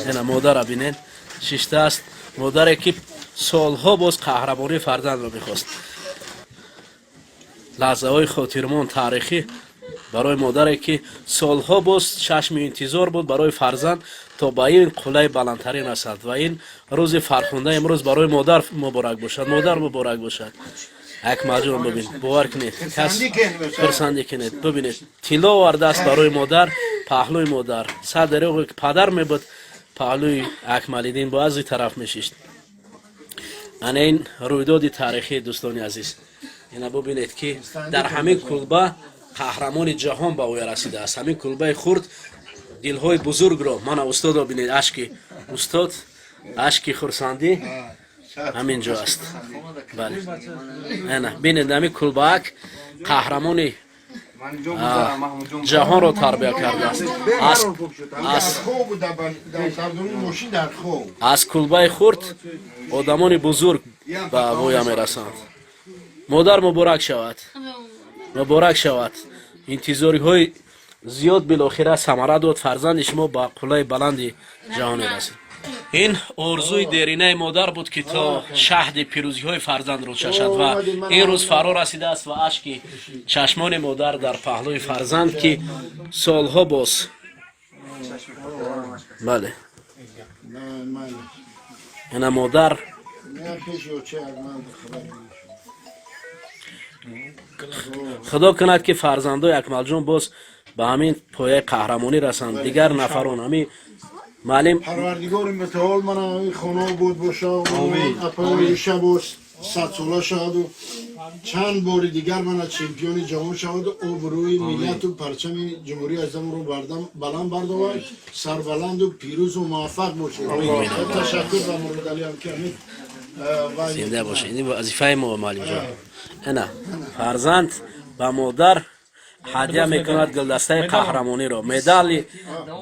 اینا مادر ببینید شش است مادری که سالها باز قهرمانی فرزند رو میخواست لحظه های خاطرمان تاریخی برای مادری که سالها باز چشم انتظار بود برای فرزند تا به این قله بلندترین رسد و این روز فرخنده امروز برای مادر مبارک باشد مادر مبارک باشد اکمل جان ببین باور کنید کس پرسندی کنید ببینید طلا آورده است برای مادر پهلوی مادر صد دریغ که پدر میبود پهلوی اکمالدین با از این طرف میشیشت انا این رویداد تاریخی دوستان عزیز اینا ببینید که در همین کلبه قهرمان جهان به او رسیده است همین کلبه خرد دلهای بزرگ را من استاد ببینید اشک استاد اشک خرسندی همین جا است بله اینا ببینید همین کلبه قهرمان جهان را تربیت کرده است از کلبه خرد آدمان بزرگ به وی میرسند مادر مبارک شود مبارک شود انتظاری های زیاد بالاخره ثمره داد فرزند شما با قله بلند جهان رسید این آرزوی دیرینه مادر بود که تا شهد پیروزی های فرزند رو چشد و این روز فرا رسیده است و اشک چشمان مادر در پهلوی فرزند که سالها باز بله این مادر خدا کند که فرزندای اکمل جان باز به همین پایه قهرمانی رسند دیگر نفران همین معلم پروردگار متعال من خانه بود باشه آمین اپای شب و 100 ساله شد و چند بار دیگر من چمپیون جهان شد و آبروی ملت و پرچم جمهوری اسلامی رو بلند بردارد سربلند و پیروز و موفق باشه تشکر و مورد علی هم کردید زنده باشه این وظیفه ما معلم جان انا فرزند به مادر هدیه میکند گلدسته قهرمانی رو مدال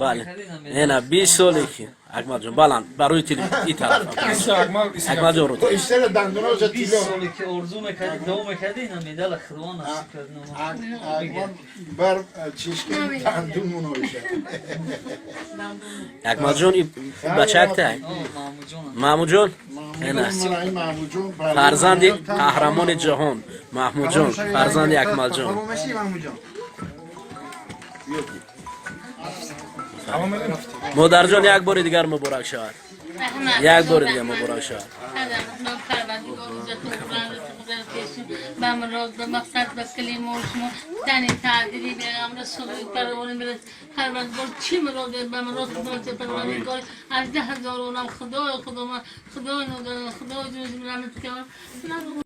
بله اینا 20 سالی که اکمل جان بلند برای این طرف اکمل جان رو تو استل دندونا ز 20 سالی که آرزو میکردی دو میکردی اینا مدال خدوان نصیب کرد بر چیش که دندون نوشه اکمل جان این بچه اکته محمود جان اینا فرزند قهرمان جهان محمود جان فرزند اکمل جان مادر جان یک بار دیگر مبارک شود یک بار دیگر مبارک شود به مقصد به کلمه شما تنی تعدیلی بیام رسول پروانه میره هر وقت بار چی مراد به مراد خدا پروانه کار از 10,000 اونم خدا من خدا نو خدا جون رحمت کنه